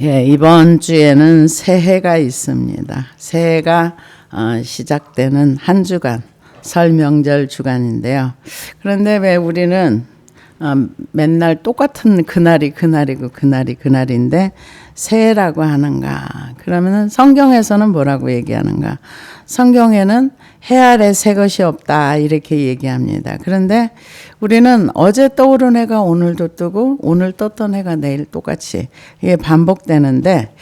예, 이번 주에는 새해가 있습니다. 새해가 시작되는 한 주간, 설 명절 주간인데요. 그런데 왜 우리는 맨날 똑같은 그날인데 새해라고 하는가? 그러면은 성경에서는 뭐라고 얘기하는가? 성경에는 해 아래 새 것이 없다 이렇게 얘기합니다. 그런데 우리는 어제 떠오른 해가 오늘도 뜨고 오늘 떴던 해가 내일 똑같이 이게 반복되는데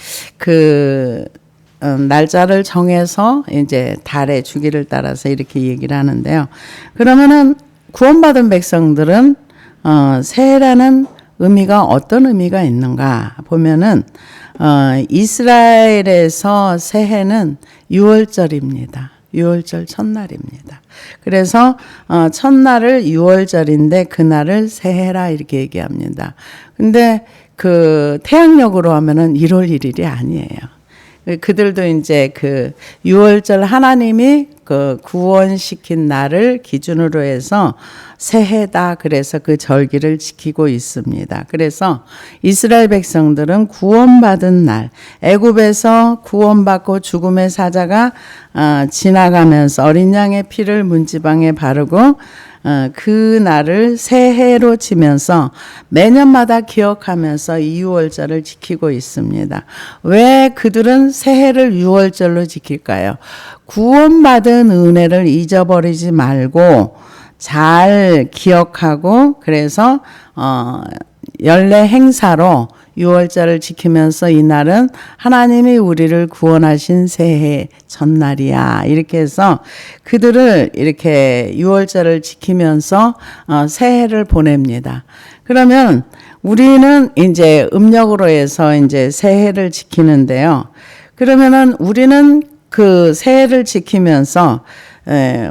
날짜를 정해서 이제 달의 주기를 따라서 이렇게 얘기를 하는데요. 그러면은 구원받은 백성들은 새해라는 의미가 어떤 의미가 있는가 보면은 이스라엘에서 새해는 6월절입니다. 6월절 첫날입니다. 그래서 첫날을 6월절인데 그날을 새해라 이렇게 얘기합니다. 근데 그 태양력으로 하면은 1월 1일이 아니에요. 그들도 이제 6월절 하나님이 구원시킨 날을 기준으로 해서 새해다. 그래서 그 절기를 지키고 있습니다. 그래서 이스라엘 백성들은 구원받은 날, 애굽에서 구원받고 죽음의 사자가 지나가면서 어린 양의 피를 문지방에 바르고 그 날을 새해로 치면서 매년마다 기억하면서 2월절을 지키고 있습니다. 왜 그들은 새해를 6월절로 지킬까요? 구원받은 은혜를 잊어버리지 말고 잘 기억하고 그래서 연례 행사로 6월절을 지키면서 이날은 하나님이 우리를 구원하신 새해 첫날이야. 이렇게 해서 그들을 이렇게 6월절을 지키면서 새해를 보냅니다. 그러면 우리는 이제 음력으로 해서 이제 새해를 지키는데요. 그러면은 우리는 그 새해를 지키면서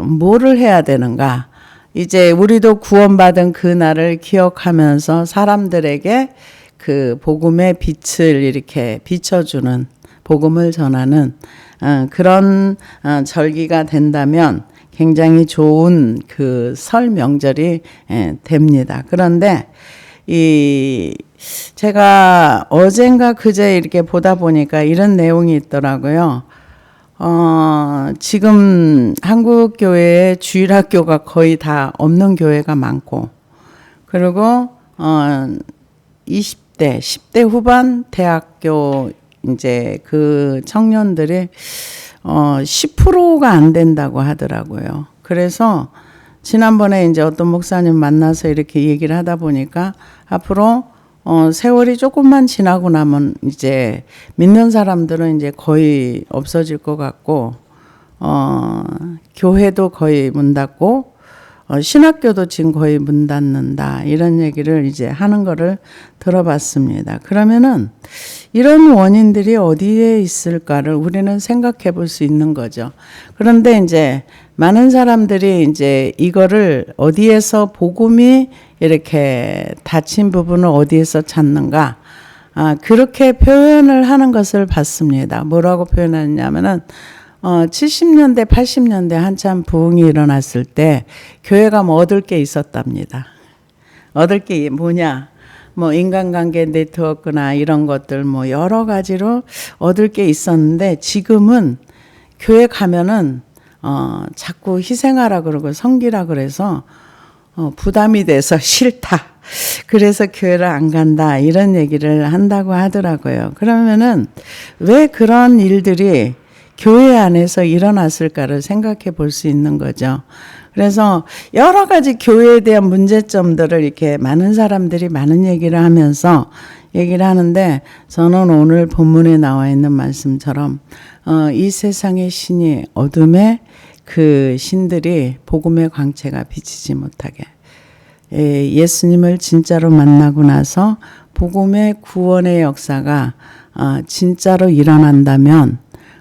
뭐를 해야 되는가? 이제 우리도 구원받은 그 날을 기억하면서 사람들에게 그 복음의 빛을 이렇게 비춰주는 복음을 전하는 그런 절기가 된다면 굉장히 좋은 그 설 명절이 됩니다. 그런데 제가 어젠가 그제 이렇게 보다 보니까 이런 내용이 있더라고요. 지금 한국 교회에 주일학교가 거의 다 없는 교회가 많고, 그리고 20대, 10대 후반 대학교 이제 그 청년들이 10%가 안 된다고 하더라고요. 그래서 지난번에 이제 어떤 목사님 만나서 이렇게 얘기를 하다 보니까 앞으로 세월이 조금만 지나고 나면 이제 믿는 사람들은 이제 거의 없어질 것 같고, 교회도 거의 문 닫고, 신학교도 지금 거의 문 닫는다. 이런 얘기를 이제 하는 거를 들어봤습니다. 그러면은 이런 원인들이 어디에 있을까를 우리는 생각해 볼 수 있는 거죠. 그런데 이제 많은 사람들이 이제 이거를 어디에서 복음이 이렇게 닫힌 부분을 어디에서 찾는가? 그렇게 표현을 하는 것을 봤습니다. 뭐라고 표현하냐면은 70년대, 80년대 한참 부흥이 일어났을 때 교회가 뭐 얻을 게 있었답니다. 얻을 게 뭐냐? 뭐 인간관계 네트워크나 이런 것들 뭐 여러 가지로 얻을 게 있었는데 지금은 교회 가면은 자꾸 희생하라 그러고 섬기라 그래서 부담이 돼서 싫다. 그래서 교회를 안 간다. 이런 얘기를 한다고 하더라고요. 그러면은 왜 그런 일들이 교회 안에서 일어났을까를 생각해 볼 수 있는 거죠. 그래서 여러 가지 교회에 대한 문제점들을 이렇게 많은 사람들이 많은 얘기를 하면서 얘기를 하는데 저는 오늘 본문에 나와 있는 말씀처럼 이 세상의 신이 어둠에 그 신들이 복음의 광채가 비치지 못하게 예수님을 진짜로 만나고 나서 복음의 구원의 역사가 진짜로 일어난다면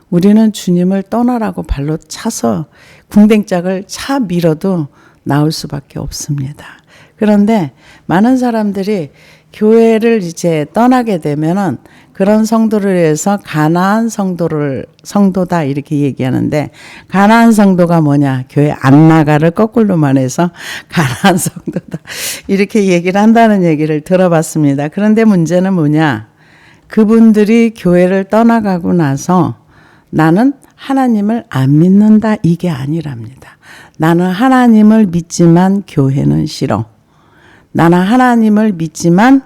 우리는 주님을 떠나라고 발로 차서 궁뎅짝을 차 밀어도 나올 수밖에 없습니다. 그런데 많은 사람들이 교회를 이제 떠나게 되면은 그런 성도를 위해서 가나안 성도다 이렇게 얘기하는데 가나안 성도가 뭐냐? 교회 안 나가를 거꾸로만 해서 가나안 성도다 이렇게 얘기를 한다는 얘기를 들어봤습니다. 그런데 문제는 뭐냐? 그분들이 교회를 떠나가고 나서 나는 하나님을 안 믿는다 이게 아니랍니다. 나는 하나님을 믿지만 교회는 싫어. 나는 하나님을 믿지만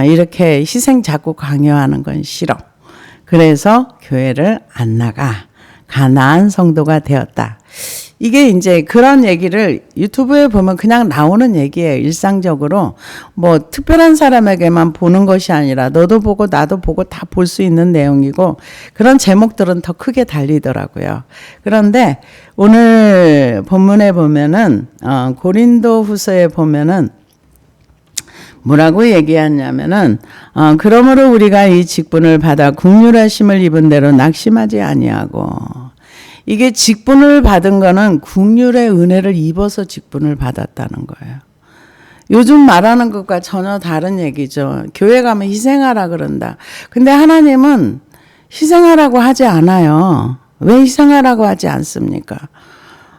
이렇게 희생 자꾸 강요하는 건 싫어. 그래서 교회를 안 나가. 가나안 성도가 되었다. 이게 이제 그런 얘기를 유튜브에 보면 그냥 나오는 얘기예요. 일상적으로. 뭐 특별한 사람에게만 보는 것이 아니라 너도 보고 나도 보고 다 볼 수 있는 내용이고 그런 제목들은 더 크게 달리더라고요. 그런데 오늘 본문에 보면은 고린도 후서에 보면은 뭐라고 얘기하냐면은 그러므로 우리가 이 직분을 받아 긍휼하심을 입은 대로 낙심하지 아니하고 이게 직분을 받은 거는 긍휼의 은혜를 입어서 직분을 받았다는 거예요. 요즘 말하는 것과 전혀 다른 얘기죠. 교회 가면 희생하라 그런다. 근데 하나님은 희생하라고 하지 않아요. 왜 희생하라고 하지 않습니까?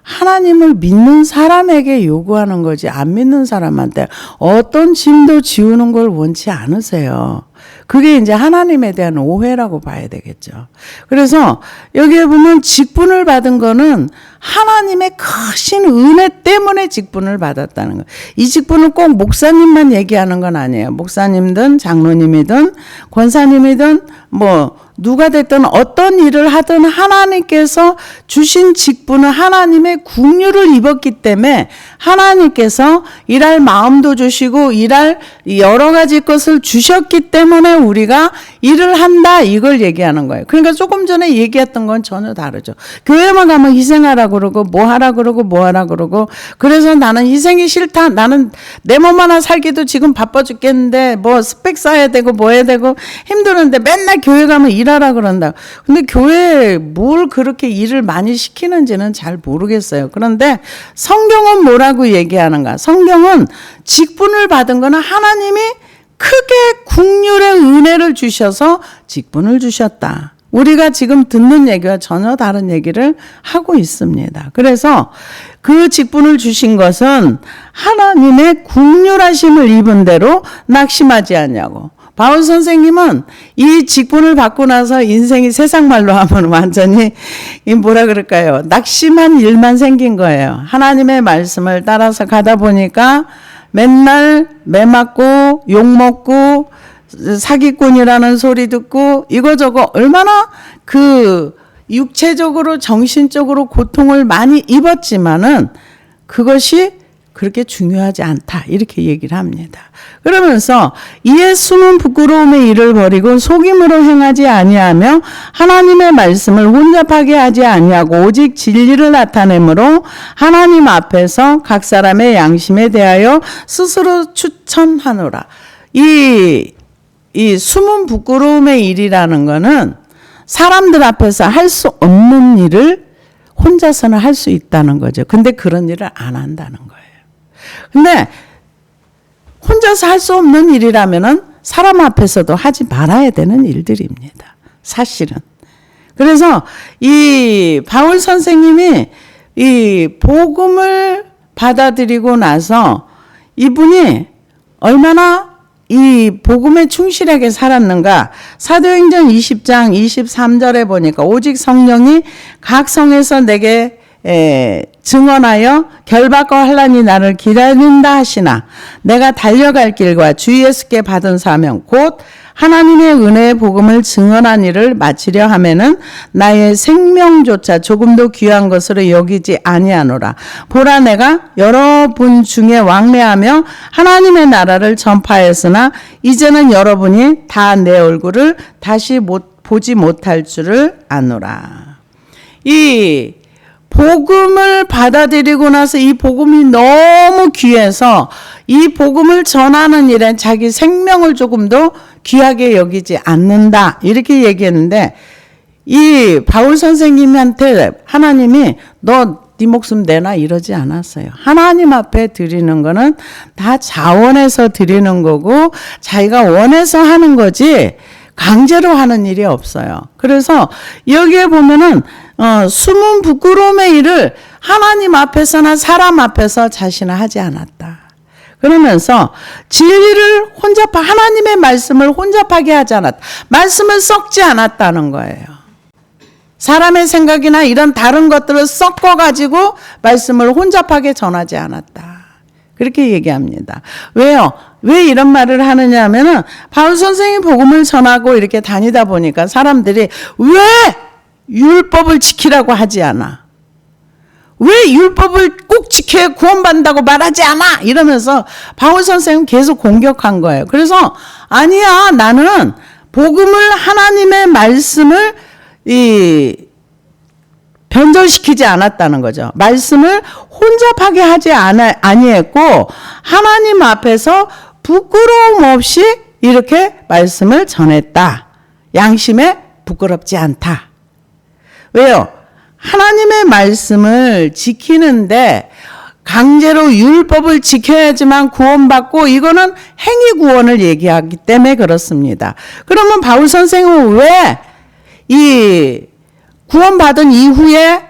하나님을 믿는 사람에게 요구하는 거지 안 믿는 사람한테 어떤 짐도 지우는 걸 원치 않으세요. 그게 이제 하나님에 대한 오해라고 봐야 되겠죠. 그래서 여기에 보면 직분을 받은 거는 하나님의 크신 은혜 때문에 직분을 받았다는 거예요. 이 직분은 꼭 목사님만 얘기하는 건 아니에요. 목사님이든 장로님이든 권사님이든 뭐 누가 됐든 어떤 일을 하든 하나님께서 주신 직분은 하나님의 긍휼을 입었기 때문에 하나님께서 일할 마음도 주시고 일할 여러 가지 것을 주셨기 때문에 우리가 일을 한다 이걸 얘기하는 거예요. 그러니까 조금 전에 얘기했던 건 전혀 다르죠. 교회만 가면 희생하라 그러고 뭐 하라 그러고 뭐 하라 그러고 그래서 나는 희생이 싫다. 나는 내 몸 하나 살기도 지금 바빠 죽겠는데 뭐 스펙 쌓아야 되고 뭐 해야 되고 힘드는데 맨날 교회 가면 일하라 그런다. 근데 교회에 뭘 그렇게 일을 많이 시키는지는 잘 모르겠어요. 그런데 성경은 뭐라고 얘기하는가? 성경은 직분을 받은 거는 하나님이 크게 긍휼의 은혜를 주셔서 직분을 주셨다. 우리가 지금 듣는 얘기와 전혀 다른 얘기를 하고 있습니다. 그래서 그 직분을 주신 것은 하나님의 긍휼하심을 입은 대로 낙심하지 않냐고. 바울 선생님은 이 직분을 받고 나서 인생이 세상 말로 하면 완전히 뭐라 그럴까요? 낙심한 일만 생긴 거예요. 하나님의 말씀을 따라서 가다 보니까 맨날 매 맞고 욕 먹고 사기꾼이라는 소리 듣고 이거저거 얼마나 그 육체적으로 정신적으로 고통을 많이 입었지만은 그것이 그렇게 중요하지 않다 이렇게 얘기를 합니다. 그러면서 이에 숨은 부끄러움의 일을 버리고 속임으로 행하지 아니하며 하나님의 말씀을 혼잡하게 하지 아니하고 오직 진리를 나타내므로 하나님 앞에서 각 사람의 양심에 대하여 스스로 추천하노라. 이 숨은 부끄러움의 일이라는 거는 사람들 앞에서 할 수 없는 일을 혼자서는 할 수 있다는 거죠. 근데 그런 일을 안 한다는 거예요. 근데 혼자서 할 수 없는 일이라면은 사람 앞에서도 하지 말아야 되는 일들입니다. 사실은. 그래서 이 바울 선생님이 이 복음을 받아들이고 나서 이분이 얼마나 이 복음에 충실하게 살았는가. 사도행전 20장 23절에 보니까 오직 성령이 각 성에서 내게 증언하여 결박과 환난이 나를 기다린다 하시나 내가 달려갈 길과 주 예수께 받은 사명 곧 하나님의 은혜의 복음을 증언한 일을 마치려 하면은 나의 생명조차 조금도 귀한 것으로 여기지 아니하노라. 보라 내가 여러분 중에 왕래하며 하나님의 나라를 전파했으나 이제는 여러분이 다 내 얼굴을 다시 보지 못할 줄을 아노라. 이 복음을 받아들이고 나서 이 복음이 너무 귀해서 이 복음을 전하는 일에 자기 생명을 조금도 귀하게 여기지 않는다. 이렇게 얘기했는데 이 바울 선생님한테 하나님이 너 네 목숨 내놔 이러지 않았어요. 하나님 앞에 드리는 거는 다 자원해서 드리는 거고 자기가 원해서 하는 거지 강제로 하는 일이 없어요. 그래서 여기에 보면은 숨은 부끄러움의 일을 하나님 앞에서나 사람 앞에서 자신은 하지 않았다. 그러면서 진리를 하나님의 말씀을 혼잡하게 하지 않았다. 말씀을 섞지 않았다는 거예요. 사람의 생각이나 이런 다른 것들을 섞어가지고 말씀을 혼잡하게 전하지 않았다. 그렇게 얘기합니다. 왜요? 왜 이런 말을 하느냐 하면은 바울 선생이 복음을 전하고 이렇게 다니다 보니까 사람들이 왜 율법을 지키라고 하지 않아? 왜 율법을 꼭 지켜야 구원받는다고 말하지 않아? 이러면서 바울 선생은 계속 공격한 거예요. 그래서 아니야, 나는 복음을 하나님의 말씀을 변절시키지 않았다는 거죠. 말씀을 혼잡하게 하지 아니했고 하나님 앞에서 부끄러움 없이 이렇게 말씀을 전했다. 양심에 부끄럽지 않다. 왜요? 하나님의 말씀을 지키는데 강제로 율법을 지켜야지만 구원받고 이거는 행위 구원을 얘기하기 때문에 그렇습니다. 그러면 바울 선생은 왜 이 구원받은 이후에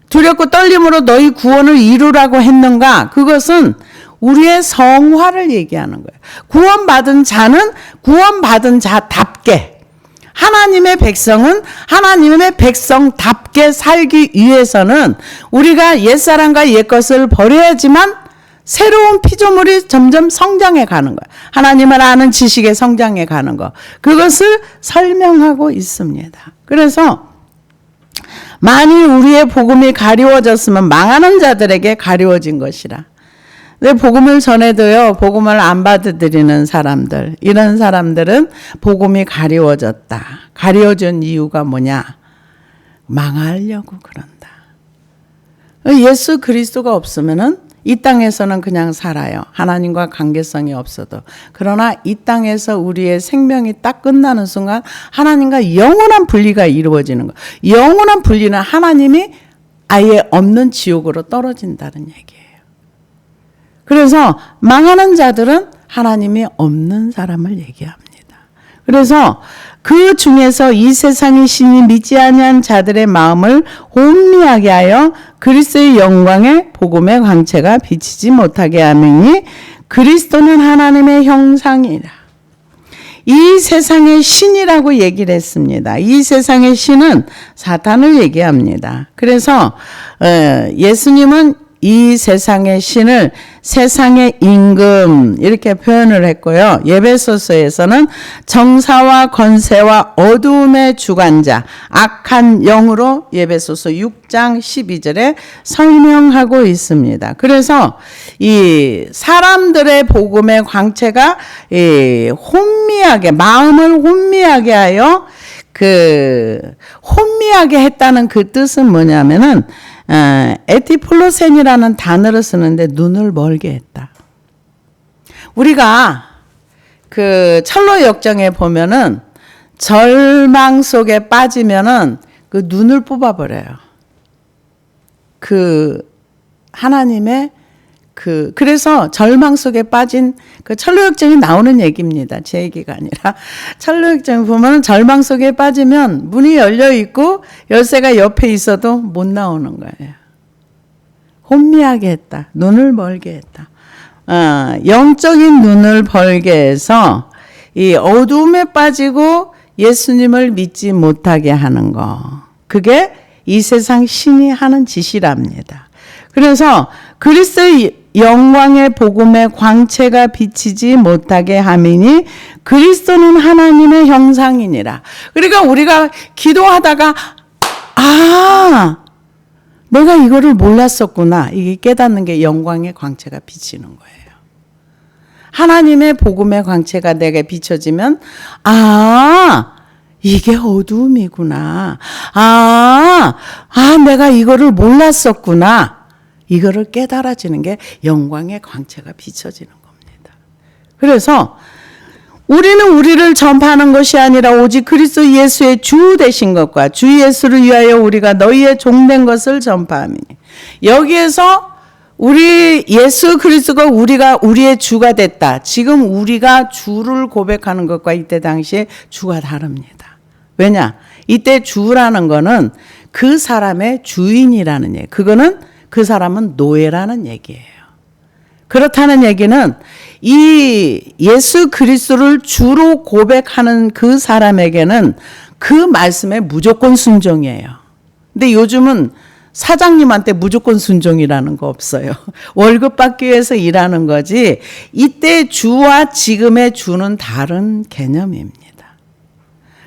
두렵고 떨림으로 너희 구원을 이루라고 했는가? 그것은 우리의 성화를 얘기하는 거예요. 구원받은 자는 구원받은 자답게, 하나님의 백성은 하나님의 백성답게 살기 위해서는 우리가 옛사람과 옛것을 버려야지만 새로운 피조물이 점점 성장해 가는 거예요. 하나님을 아는 지식에 성장해 가는 거. 그것을 설명하고 있습니다. 그래서 만일 우리의 복음이 가리워졌으면 망하는 자들에게 가리워진 것이라. 근데 복음을 전해도요, 복음을 안 받아들이는 사람들, 이런 사람들은 복음이 가리워졌다. 가리워진 이유가 뭐냐? 망하려고 그런다. 예수 그리스도가 없으면은 이 땅에서는 그냥 살아요. 하나님과 관계성이 없어도. 그러나 이 땅에서 우리의 생명이 딱 끝나는 순간 하나님과 영원한 분리가 이루어지는 거. 영원한 분리는 하나님이 아예 없는 지옥으로 떨어진다는 얘기예요. 그래서 망하는 자들은 하나님이 없는 사람을 얘기합니다. 그래서 그 중에서 이 세상의 신이 믿지 아니한 자들의 마음을 혼미하게 하여 그리스도의 영광의 복음의 광채가 비치지 못하게 하느니 그리스도는 하나님의 형상이라. 이 세상의 신이라고 얘기를 했습니다. 이 세상의 신은 사탄을 얘기합니다. 그래서 예수님은 이 세상의 신을 세상의 임금 이렇게 표현을 했고요. 에베소서에서는 정사와 권세와 어두움의 주관자 악한 영으로 에베소서 6장 12절에 설명하고 있습니다. 그래서 이 사람들의 복음의 광채가 혼미하게 마음을 혼미하게 하여 혼미하게 했다는 그 뜻은 뭐냐면은 에티플로센이라는 단어를 쓰는데 눈을 멀게 했다. 우리가 그 철로 역정에 보면은 절망 속에 빠지면은 그 눈을 뽑아버려요. 하나님의 그래서 절망 속에 빠진 그 철로역정이 나오는 얘기입니다. 제 얘기가 아니라 철로역정 보면 절망 속에 빠지면 문이 열려 있고 열쇠가 옆에 있어도 못 나오는 거예요. 혼미하게 했다. 눈을 멀게 했다. 영적인 눈을 벌게 해서 이 어두움에 빠지고 예수님을 믿지 못하게 하는 거. 그게 이 세상 신이 하는 짓이랍니다. 그래서 그리스도의 영광의 복음의 광채가 비치지 못하게 함이니 그리스도는 하나님의 형상이니라. 그러니까 우리가 기도하다가 내가 이거를 몰랐었구나. 이게 깨닫는 게 영광의 광채가 비치는 거예요. 하나님의 복음의 광채가 내게 비춰지면 이게 어두움이구나. 내가 이거를 몰랐었구나. 이거를 깨달아지는 게 영광의 광채가 비춰지는 겁니다. 그래서 우리는 우리를 전파하는 것이 아니라 오직 그리스도 예수의 주 되신 것과 주 예수를 위하여 우리가 너희의 종된 것을 전파하미니. 여기에서 우리 예수 그리스도가 우리의 주가 됐다. 지금 우리가 주를 고백하는 것과 이때 당시에 주가 다릅니다. 왜냐? 이때 주라는 거는 그 사람의 주인이라는 얘기. 그거는 그 사람은 노예라는 얘기예요. 그렇다는 얘기는 이 예수 그리스도를 주로 고백하는 그 사람에게는 그 말씀에 무조건 순종이에요. 근데 요즘은 사장님한테 무조건 순종이라는 거 없어요. 월급 받기 위해서 일하는 거지 이때 주와 지금의 주는 다른 개념입니다.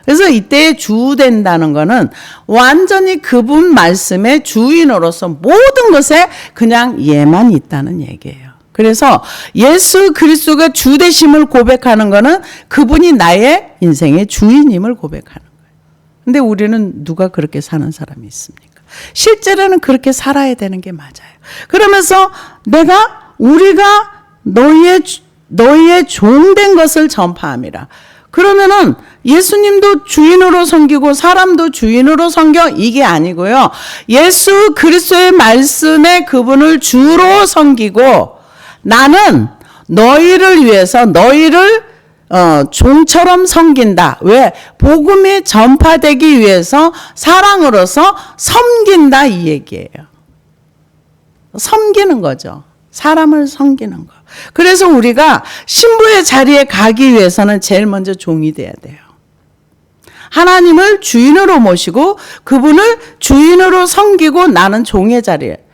그래서 이때 주 된다는 거는 완전히 그분 말씀의 주인으로서 모든 것에 그냥 얘만 있다는 얘기예요. 그래서 예수 그리스도가 주 되심을 고백하는 거는 그분이 나의 인생의 주인임을 고백하는 거예요. 근데 우리는 누가 그렇게 사는 사람이 있습니까? 실제로는 그렇게 살아야 되는 게 맞아요. 그러면서 우리가 너희의 종된 것을 전파함이라. 그러면은 예수님도 주인으로 섬기고 사람도 주인으로 섬겨 이게 아니고요. 예수 그리스도의 말씀에 그분을 주로 섬기고 나는 너희를 위해서 너희를 종처럼 섬긴다. 왜? 복음이 전파되기 위해서 사랑으로서 섬긴다 이 얘기예요. 섬기는 거죠. 사람을 섬기는 거. 그래서 우리가 신부의 자리에 가기 위해서는 제일 먼저 종이 돼야 돼요. 하나님을 주인으로 모시고 그분을 주인으로 섬기고 나는 종의 자리에.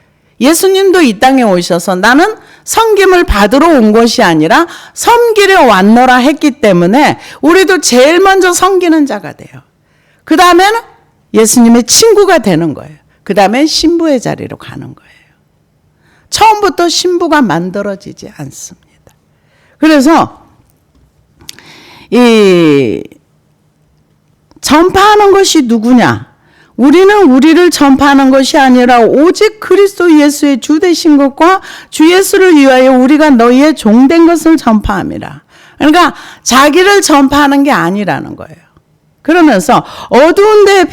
예수님도 이 땅에 오셔서 나는 섬김을 받으러 온 것이 아니라 섬기려 왔노라 했기 때문에 우리도 제일 먼저 섬기는 자가 돼요. 그 다음에는 예수님의 친구가 되는 거예요. 그 다음에 신부의 자리로 가는 거예요. 처음부터 신부가 만들어지지 않습니다. 그래서 이 전파하는 것이 누구냐? 우리는 우리를 전파하는 것이 아니라 오직 그리스도 예수의 주 되신 것과 주 예수를 위하여 우리가 너희의 종된 것을 전파함이라. 그러니까 자기를 전파하는 게 아니라는 거예요. 그러면서 어두운 데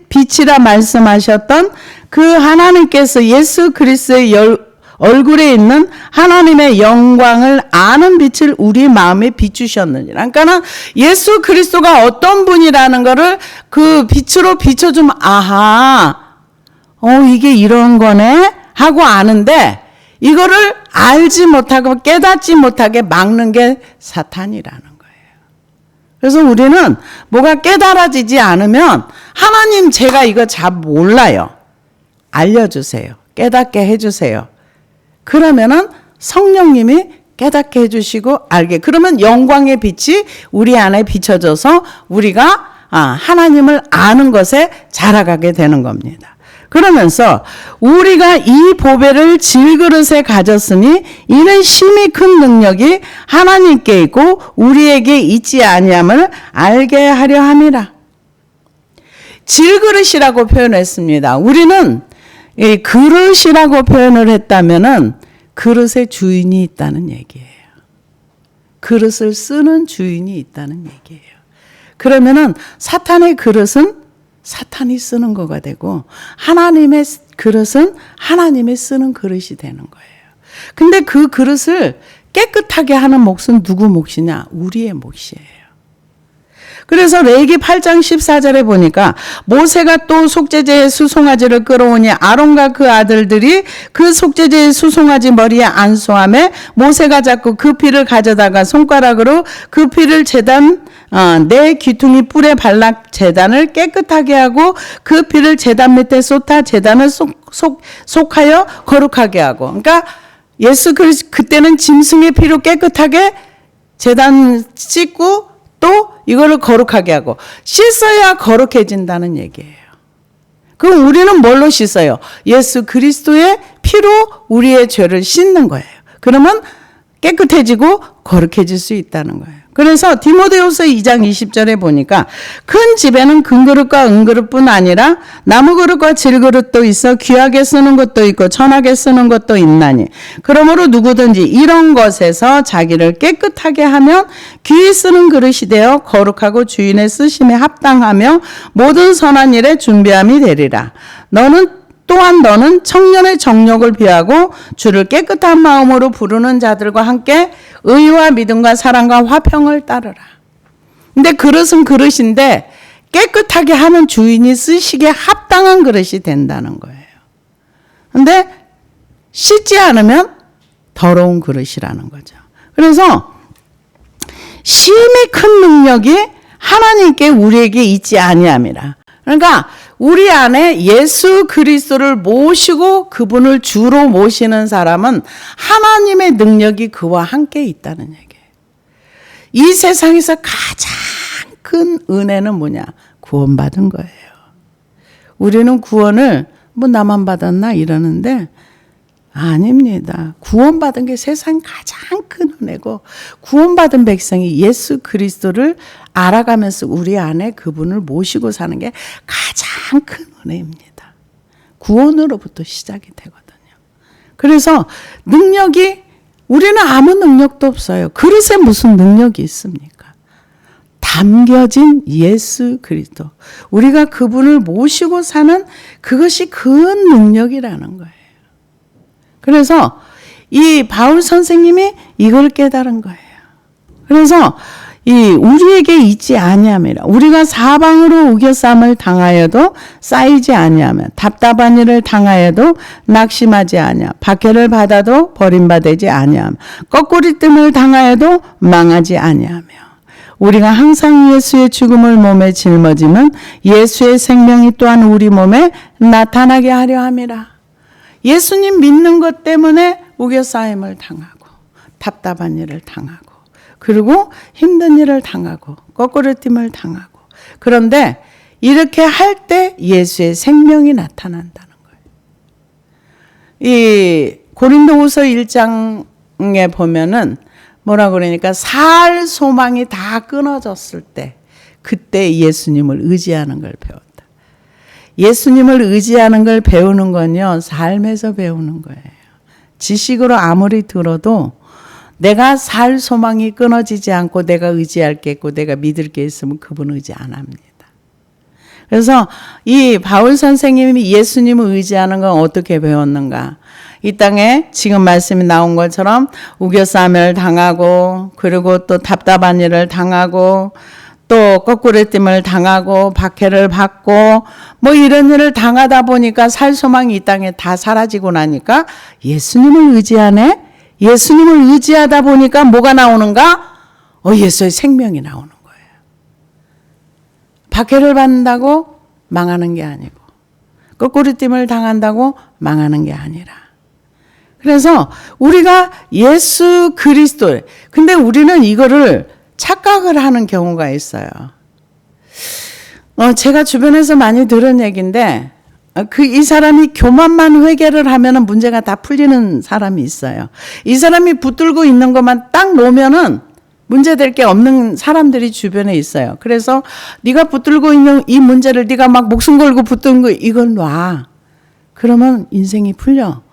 빛이라 말씀하셨던 그 하나님께서 예수 그리스도의 얼굴에 있는 하나님의 영광을 아는 빛을 우리 마음에 비추셨느니라. 그러니까는 예수 그리스도가 어떤 분이라는 거를 그 빛으로 비춰주면 아하, 이게 이런 거네 하고 아는데 이거를 알지 못하고 깨닫지 못하게 막는 게 사탄이라는 거예요. 그래서 우리는 뭐가 깨달아지지 않으면 하나님 제가 이거 잘 몰라요. 알려주세요. 깨닫게 해주세요. 그러면은 성령님이 깨닫게 해주시고 알게. 그러면 영광의 빛이 우리 안에 비춰져서 우리가 하나님을 아는 것에 자라가게 되는 겁니다. 그러면서 우리가 이 보배를 질그릇에 가졌으니 이는 심히 큰 능력이 하나님께 있고 우리에게 있지 아니함을 알게 하려 함이라. 질그릇이라고 표현했습니다. 우리는 이 그릇이라고 표현을 했다면은 그릇의 주인이 있다는 얘기예요. 그릇을 쓰는 주인이 있다는 얘기예요. 그러면은 사탄의 그릇은 사탄이 쓰는 거가 되고 하나님의 그릇은 하나님이 쓰는 그릇이 되는 거예요. 근데 그 그릇을 깨끗하게 하는 몫은 누구 몫이냐? 우리의 몫이에요. 그래서 레위기 8장 14절에 보니까 모세가 또 속죄제의 수송아지를 끌어오니 아론과 그 아들들이 그 속죄제의 수송아지 머리에 안수하며 모세가 잡고 그 피를 가져다가 손가락으로 그 피를 내 귀퉁이 뿔에 발라 제단을 깨끗하게 하고 그 피를 제단 밑에 쏟아 제단을 속하여 거룩하게 하고. 그러니까 예수 그리스도 그때는 짐승의 피로 깨끗하게 제단 씻고 또 이거를 거룩하게 하고 씻어야 거룩해진다는 얘기예요. 그럼 우리는 뭘로 씻어요? 예수 그리스도의 피로 우리의 죄를 씻는 거예요. 그러면 깨끗해지고 거룩해질 수 있다는 거예요. 그래서 디모데후서 2장 20절에 보니까 큰 집에는 금그릇과 은그릇뿐 아니라 나무그릇과 질그릇도 있어 귀하게 쓰는 것도 있고 천하게 쓰는 것도 있나니 그러므로 누구든지 이런 것에서 자기를 깨끗하게 하면 귀히 쓰는 그릇이 되어 거룩하고 주인의 쓰심에 합당하며 모든 선한 일에 준비함이 되리라. 또한 너는 청년의 정욕을 비하고 주를 깨끗한 마음으로 부르는 자들과 함께 의와 믿음과 사랑과 화평을 따르라. 근데 그릇은 그릇인데 깨끗하게 하면 주인이 쓰시기에 합당한 그릇이 된다는 거예요. 근데 씻지 않으면 더러운 그릇이라는 거죠. 그래서 심히 큰 능력이 하나님께 우리에게 있지 아니함이라. 그러니까 우리 안에 예수 그리스도를 모시고 그분을 주로 모시는 사람은 하나님의 능력이 그와 함께 있다는 얘기예요. 이 세상에서 가장 큰 은혜는 뭐냐? 구원받은 거예요. 우리는 구원을 뭐 나만 받았나 이러는데 아닙니다. 구원받은 게 세상 가장 큰 은혜고 구원받은 백성이 예수 그리스도를 알아가면서 우리 안에 그분을 모시고 사는 게 가장 큰 은혜입니다. 구원으로부터 시작이 되거든요. 그래서 능력이 우리는 아무 능력도 없어요. 그릇에 무슨 능력이 있습니까? 담겨진 예수 그리스도. 우리가 그분을 모시고 사는 그것이 큰 능력이라는 거예요. 그래서 이 바울 선생님이 이걸 깨달은 거예요. 그래서 우리에게 있지 아니함이라. 우리가 사방으로 우겨쌈을 당하여도 쌓이지 아니하며 답답한 일을 당하여도 낙심하지 아니하며 박해를 받아도 버림받지 아니하며 거꾸리뜸을 당하여도 망하지 아니하며 우리가 항상 예수의 죽음을 몸에 짊어지면 예수의 생명이 또한 우리 몸에 나타나게 하려 함이라. 예수님 믿는 것 때문에 우겨싸임을 당하고 답답한 일을 당하고 그리고 힘든 일을 당하고 거꾸로짐을 당하고 그런데 이렇게 할 때 예수의 생명이 나타난다는 거예요. 이 고린도후서 1장에 보면은 뭐라 그러니까 살 소망이 다 끊어졌을 때 그때 예수님을 의지하는 걸 배웠다. 예수님을 의지하는 걸 배우는 건요, 삶에서 배우는 거예요. 지식으로 아무리 들어도 내가 살 소망이 끊어지지 않고 내가 의지할 게 있고 내가 믿을 게 있으면 그분 의지 안 합니다. 그래서 이 바울 선생님이 예수님을 의지하는 건 어떻게 배웠는가? 이 땅에 지금 말씀이 나온 것처럼 우겨싸움을 당하고 그리고 또 답답한 일을 당하고 또 거꾸로짐을 당하고 박해를 받고 뭐 이런 일을 당하다 보니까 살 소망이 이 땅에 다 사라지고 나니까 예수님을 의지하네? 예수님을 의지하다 보니까 뭐가 나오는가? 예수의 생명이 나오는 거예요. 박해를 받는다고 망하는 게 아니고 거꾸로짐을 당한다고 망하는 게 아니라 그래서 우리가 예수 그리스도 근데 우리는 이거를 착각을 하는 경우가 있어요. 제가 주변에서 많이 들은 얘기인데 이 사람이 교만만 회개를 하면은 문제가 다 풀리는 사람이 있어요. 이 사람이 붙들고 있는 것만 딱 놓으면은 문제될 게 없는 사람들이 주변에 있어요. 그래서 네가 붙들고 있는 이 문제를 네가 막 목숨 걸고 붙든 거 이걸 놔. 그러면 인생이 풀려.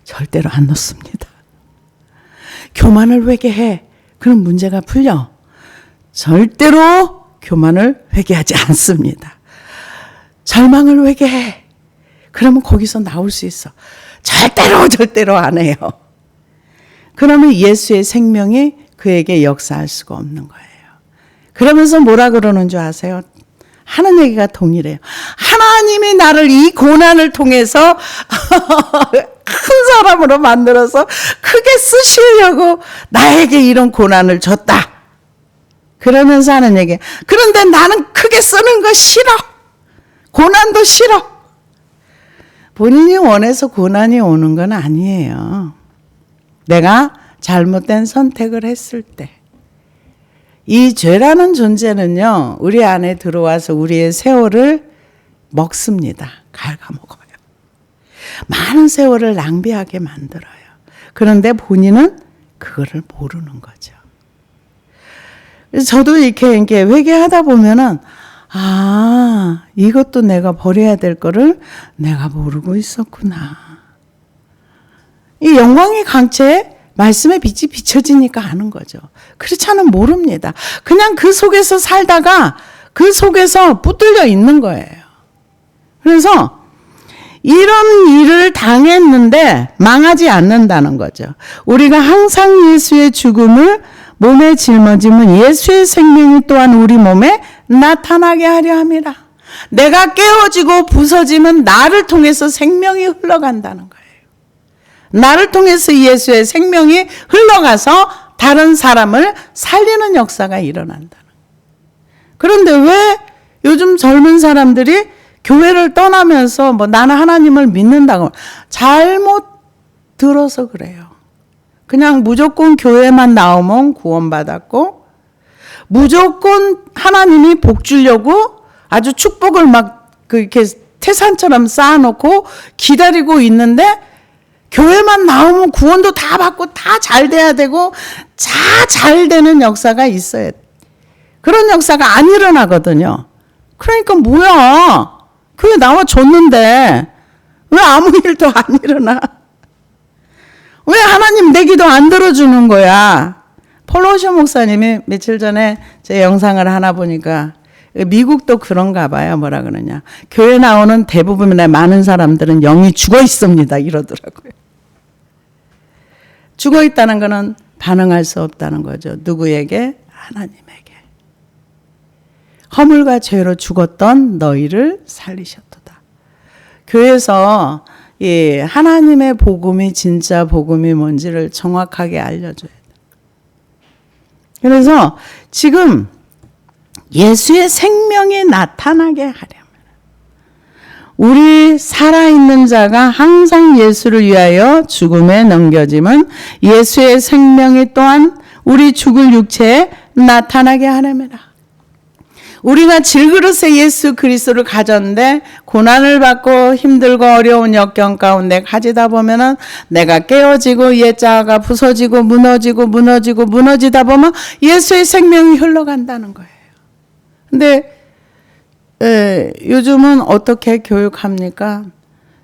절대로 안 놓습니다. 교만을 회개해. 그럼 문제가 풀려. 절대로 교만을 회개하지 않습니다. 절망을 회개해. 그러면 거기서 나올 수 있어. 절대로 안 해요. 그러면 예수의 생명이 그에게 역사할 수가 없는 거예요. 그러면서 뭐라 그러는 줄 아세요? 하는 얘기가 동일해요. 하나님이 나를 이 고난을 통해서 큰 사람으로 만들어서 크게 쓰시려고 나에게 이런 고난을 줬다. 그러면서 하는 얘기. 그런데 나는 크게 쓰는 거 싫어. 고난도 싫어. 본인이 원해서 고난이 오는 건 아니에요. 내가 잘못된 선택을 했을 때. 이 죄라는 존재는요, 우리 안에 들어와서 우리의 세월을 먹습니다. 갉아먹어요. 많은 세월을 낭비하게 만들어요. 그런데 본인은 그거를 모르는 거죠. 그래서 저도 이렇게 회개하다 보면은, 이것도 내가 버려야 될 거를 내가 모르고 있었구나. 이 영광의 강체에 말씀의 빛이 비춰지니까 아는 거죠. 그렇지 않으면 모릅니다. 그냥 그 속에서 살다가 그 속에서 붙들려 있는 거예요. 그래서 이런 일을 당했는데 망하지 않는다는 거죠. 우리가 항상 예수의 죽음을 몸에 짊어지면 예수의 생명이 또한 우리 몸에 나타나게 하려 함이라. 내가 깨어지고 부서지면 나를 통해서 생명이 흘러간다는 거예요. 나를 통해서 예수의 생명이 흘러가서 다른 사람을 살리는 역사가 일어난다. 그런데 왜 요즘 젊은 사람들이 교회를 떠나면서 뭐 나는 하나님을 믿는다고 잘못 들어서 그래요. 그냥 무조건 교회만 나오면 구원받았고 무조건 하나님이 복 주려고 아주 축복을 막 이렇게 태산처럼 쌓아놓고 기다리고 있는데 교회만 나오면 구원도 다 받고 다 잘 돼야 되고 다 잘 되는 역사가 있어야 돼. 그런 역사가 안 일어나거든요. 그러니까 뭐야. 교회 나와줬는데 왜 아무 일도 안 일어나? 왜 하나님 내 기도 안 들어주는 거야? 폴로셔 목사님이 며칠 전에 제 영상을 하나 보니까 미국도 그런가 봐요. 뭐라 그러냐. 교회 나오는 대부분의 많은 사람들은 영이 죽어 있습니다. 이러더라고요. 죽어 있다는 거는 반응할 수 없다는 거죠. 누구에게? 하나님에게. 허물과 죄로 죽었던 너희를 살리셨도다. 교회에서 이 하나님의 복음이 진짜 복음이 뭔지를 정확하게 알려줘야 돼. 그래서 지금 예수의 생명이 나타나게 하려면 우리 살아있는 자가 항상 예수를 위하여 죽음에 넘겨짐은 예수의 생명이 또한 우리 죽을 육체에 나타나게 하려면이라. 우리가 질그릇에 예수 그리스도를 가졌는데 고난을 받고 힘들고 어려운 역경 가운데 가지다 보면은 내가 깨어지고 옛자가 부서지고 무너지다 보면 예수의 생명이 흘러간다는 거예요. 근데 요즘은 어떻게 교육합니까?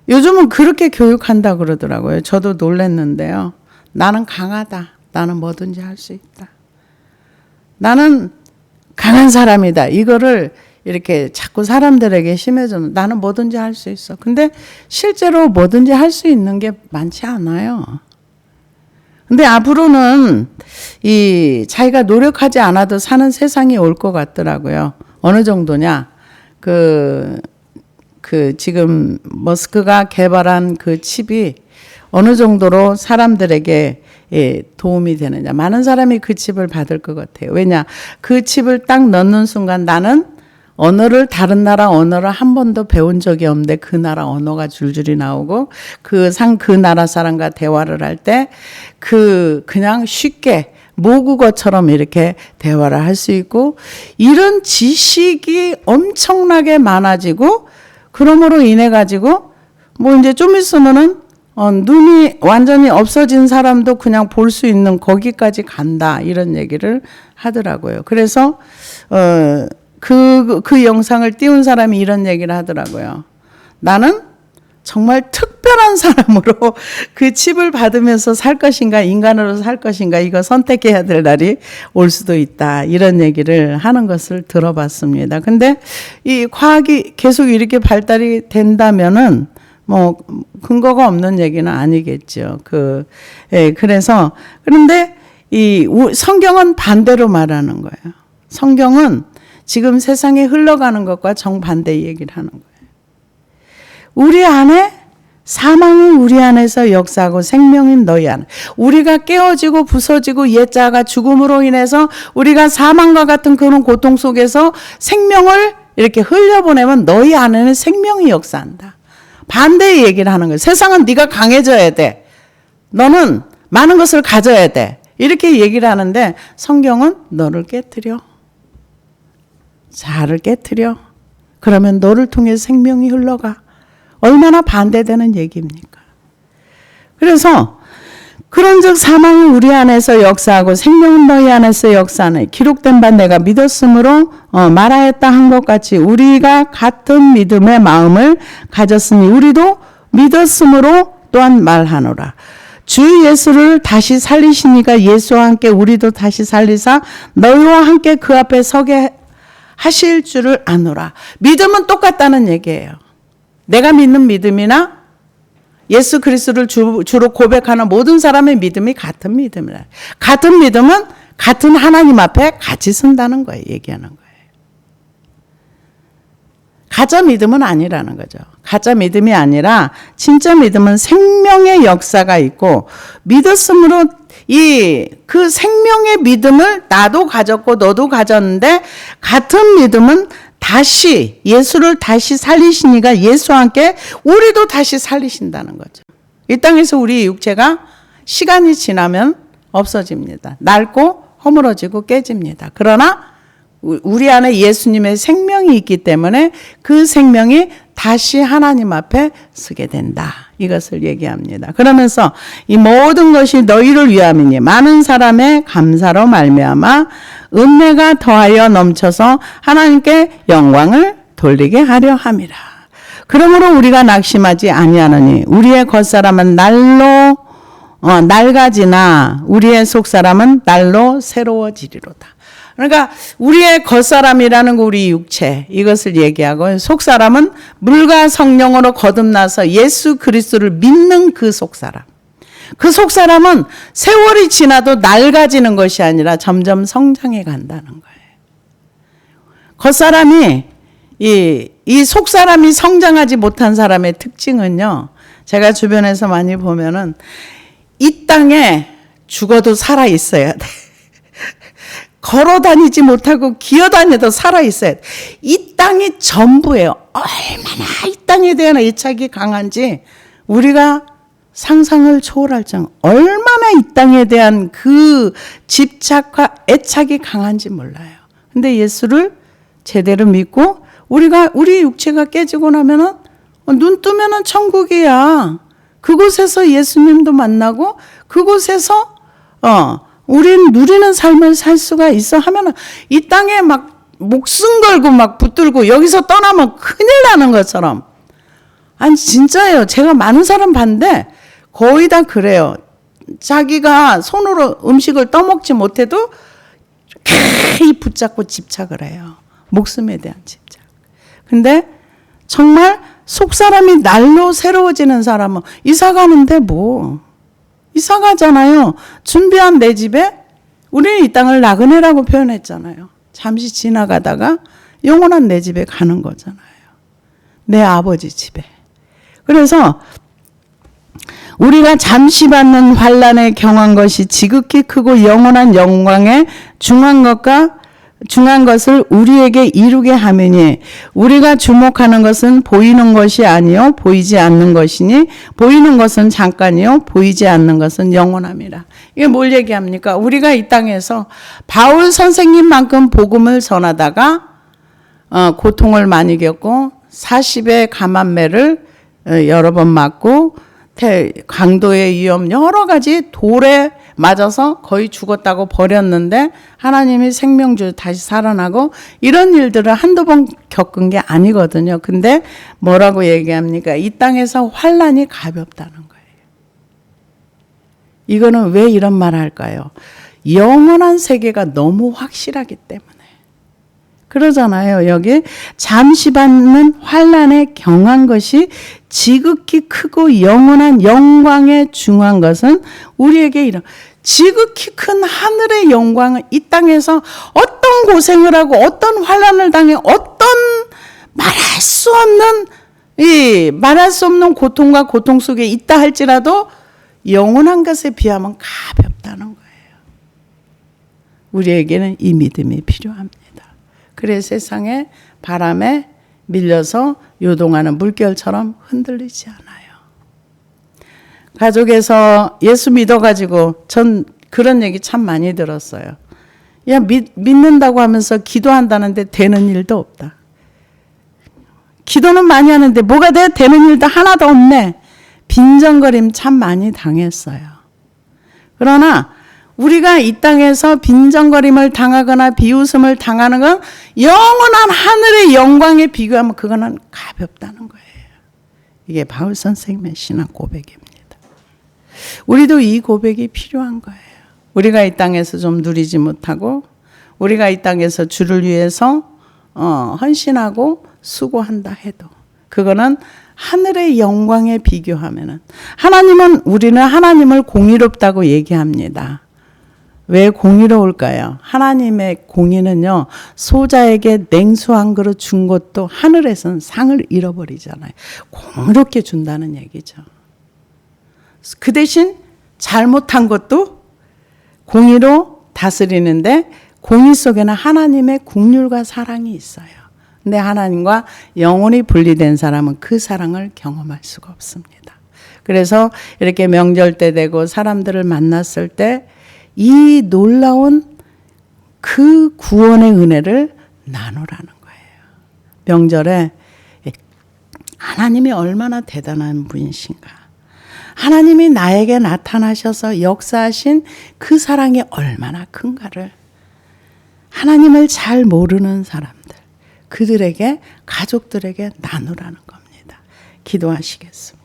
요즘은 그렇게 교육한다 그러더라고요. 저도 놀랐는데요. 나는 강하다. 나는 뭐든지 할 수 있다. 나는 강한 사람이다. 이거를 이렇게 자꾸 사람들에게 심해주면 나는 뭐든지 할 수 있어. 근데 실제로 뭐든지 할 수 있는 게 많지 않아요. 근데 앞으로는 이 자기가 노력하지 않아도 사는 세상이 올 것 같더라고요. 어느 정도냐? 지금 머스크가 개발한 그 칩이 어느 정도로 사람들에게 도움이 되느냐. 많은 사람이 그 칩을 받을 것 같아요. 왜냐? 그 칩을 딱 넣는 순간 나는 언어를 다른 나라 언어를 한 번도 배운 적이 없는데 그 나라 언어가 줄줄이 나오고 그 나라 사람과 대화를 할 때 그냥 쉽게 모국어처럼 이렇게 대화를 할 수 있고 이런 지식이 엄청나게 많아지고 그러므로 인해 가지고 뭐 이제 좀 있으면은 눈이 완전히 없어진 사람도 그냥 볼 수 있는 거기까지 간다 이런 얘기를 하더라고요. 그래서 그 영상을 띄운 사람이 이런 얘기를 하더라고요. 나는 정말 특별한 사람으로 그 칩을 받으면서 살 것인가 인간으로 살 것인가 이거 선택해야 될 날이 올 수도 있다. 이런 얘기를 하는 것을 들어봤습니다. 근데 이 과학이 계속 이렇게 발달이 된다면은 뭐 근거가 없는 얘기는 아니겠죠. 그래서 그런데 이 성경은 반대로 말하는 거예요. 성경은 지금 세상에 흘러가는 것과 정반대 얘기를 하는 거예요. 우리 안에 사망이 우리 안에서 역사하고 생명인 너희 안에 우리가 깨어지고 부서지고 옛자가 죽음으로 인해서 우리가 사망과 같은 그런 고통 속에서 생명을 이렇게 흘려보내면 너희 안에는 생명이 역사한다. 반대의 얘기를 하는 거예요. 세상은 네가 강해져야 돼. 너는 많은 것을 가져야 돼. 이렇게 얘기를 하는데 성경은 너를 깨트려. 자아를 깨트려. 그러면 너를 통해 생명이 흘러가. 얼마나 반대되는 얘기입니까? 그래서 그런즉 사망은 우리 안에서 역사하고 생명은 너희 안에서 역사하네. 기록된 바 내가 믿었으므로 말하였다 한 것 같이 우리가 같은 믿음의 마음을 가졌으니 우리도 믿었으므로 또한 말하노라. 주 예수를 다시 살리시니까 예수와 함께 우리도 다시 살리사 너희와 함께 그 앞에 서게 하실 줄을 아노라. 믿음은 똑같다는 얘기예요. 내가 믿는 믿음이나 예수 그리스도를 주로 고백하는 모든 사람의 믿음이 같은 믿음이라. 같은 믿음은 같은 하나님 앞에 같이 선다는 거예요. 얘기하는 거예요. 가짜 믿음은 아니라는 거죠. 가짜 믿음이 아니라 진짜 믿음은 생명의 역사가 있고 믿었으므로 그 생명의 믿음을 나도 가졌고 너도 가졌는데 같은 믿음은 다시 예수를 다시 살리시니까 예수와 함께 우리도 다시 살리신다는 거죠. 이 땅에서 우리 육체가 시간이 지나면 없어집니다. 낡고 허물어지고 깨집니다. 그러나 우리 안에 예수님의 생명이 있기 때문에 그 생명이 다시 하나님 앞에 서게 된다. 이것을 얘기합니다. 그러면서 이 모든 것이 너희를 위함이니 많은 사람의 감사로 말미암아 은혜가 더하여 넘쳐서 하나님께 영광을 돌리게 하려 함이라. 그러므로 우리가 낙심하지 아니하느니 우리의 겉사람은 날로 낡아지나 우리의 속사람은 날로 새로워지리로다. 그러니까 우리의 겉사람이라는 거 우리 육체 이것을 얘기하고 속사람은 물과 성령으로 거듭나서 예수 그리스도를 믿는 그 속사람. 그 속사람은 세월이 지나도 낡아지는 것이 아니라 점점 성장해 간다는 거예요. 겉사람이 이 속사람이 성장하지 못한 사람의 특징은요. 제가 주변에서 많이 보면은 이 땅에 죽어도 살아 있어야 돼. 걸어 다니지 못하고 기어 다녀도 살아 있어야 돼. 이 땅이 전부예요. 얼마나 이 땅에 대한 애착이 강한지 우리가 상상을 초월할 정도. 얼마나 이 땅에 대한 그 집착과 애착이 강한지 몰라요. 근데 예수를 제대로 믿고 우리 육체가 깨지고 나면은 눈 뜨면은 천국이야. 그곳에서 예수님도 만나고 그곳에서 우린 누리는 삶을 살 수가 있어 하면은 이 땅에 막 목숨 걸고 막 붙들고 여기서 떠나면 큰일 나는 것처럼. 아니 진짜예요. 제가 많은 사람 봤는데 거의 다 그래요. 자기가 손으로 음식을 떠먹지 못해도 가히 붙잡고 집착을 해요. 목숨에 대한 집착. 근데 정말 속사람이 날로 새로워지는 사람은 이사 가는데 이사 가잖아요. 준비한 내 집에 우리는 이 땅을 나그네라고 표현했잖아요. 잠시 지나가다가 영원한 내 집에 가는 거잖아요. 내 아버지 집에. 그래서 우리가 잠시 받는 환난에 경한 것이 지극히 크고 영원한 영광에 중한 것을 우리에게 이루게 하매니 우리가 주목하는 것은 보이는 것이 아니요 보이지 않는 것이니 보이는 것은 잠깐이요 보이지 않는 것은 영원함이라. 이게 뭘 얘기합니까? 우리가 이 땅에서 바울 선생님만큼 복음을 전하다가 고통을 많이 겪고 40의 감암매를 여러 번 맞고 강도의 위험 여러 가지 돌에 맞아서 거의 죽었다고 버렸는데 하나님이 생명주 다시 살아나고 이런 일들을 한두 번 겪은 게 아니거든요. 근데 뭐라고 얘기합니까? 이 땅에서 환난이 가볍다는 거예요. 이거는 왜 이런 말 할까요? 영원한 세계가 너무 확실하기 때문에. 그러잖아요. 여기 잠시 받는 환난에 경한 것이 지극히 크고 영원한 영광에 중한 것은 우리에게 이런 지극히 큰 하늘의 영광은 이 땅에서 어떤 고생을 하고 어떤 환난을 당해 어떤 말할 수 없는 고통과 고통 속에 있다 할지라도 영원한 것에 비하면 가볍다는 거예요. 우리에게는 이 믿음이 필요합니다. 그래 세상에 바람에 밀려서 요동하는 물결처럼 흔들리지 않아요. 가족에서 예수 믿어가지고 전 그런 얘기 참 많이 들었어요. 야 믿는다고 하면서 기도한다는데 되는 일도 없다. 기도는 많이 하는데 뭐가 돼? 되는 일도 하나도 없네. 빈정거림 참 많이 당했어요. 그러나 우리가 이 땅에서 빈정거림을 당하거나 비웃음을 당하는 건 영원한 하늘의 영광에 비교하면 그거는 가볍다는 거예요. 이게 바울 선생님의 신앙 고백입니다. 우리도 이 고백이 필요한 거예요. 우리가 이 땅에서 좀 누리지 못하고 우리가 이 땅에서 주를 위해서 헌신하고 수고한다 해도 그거는 하늘의 영광에 비교하면은 우리는 하나님을 공의롭다고 얘기합니다. 왜 공의로울까요? 하나님의 공의는요, 소자에게 냉수 한 그릇 준 것도 하늘에선 상을 잃어버리잖아요. 공의롭게 준다는 얘기죠. 그 대신 잘못한 것도 공의로 다스리는데 공의 속에는 하나님의 긍휼과 사랑이 있어요. 근데 하나님과 영원히 분리된 사람은 그 사랑을 경험할 수가 없습니다. 그래서 이렇게 명절 때 되고 사람들을 만났을 때 이 놀라운 그 구원의 은혜를 나누라는 거예요. 명절에 하나님이 얼마나 대단한 분이신가. 하나님이 나에게 나타나셔서 역사하신 그 사랑이 얼마나 큰가를 하나님을 잘 모르는 사람들, 그들에게, 가족들에게 나누라는 겁니다. 기도하시겠습니다.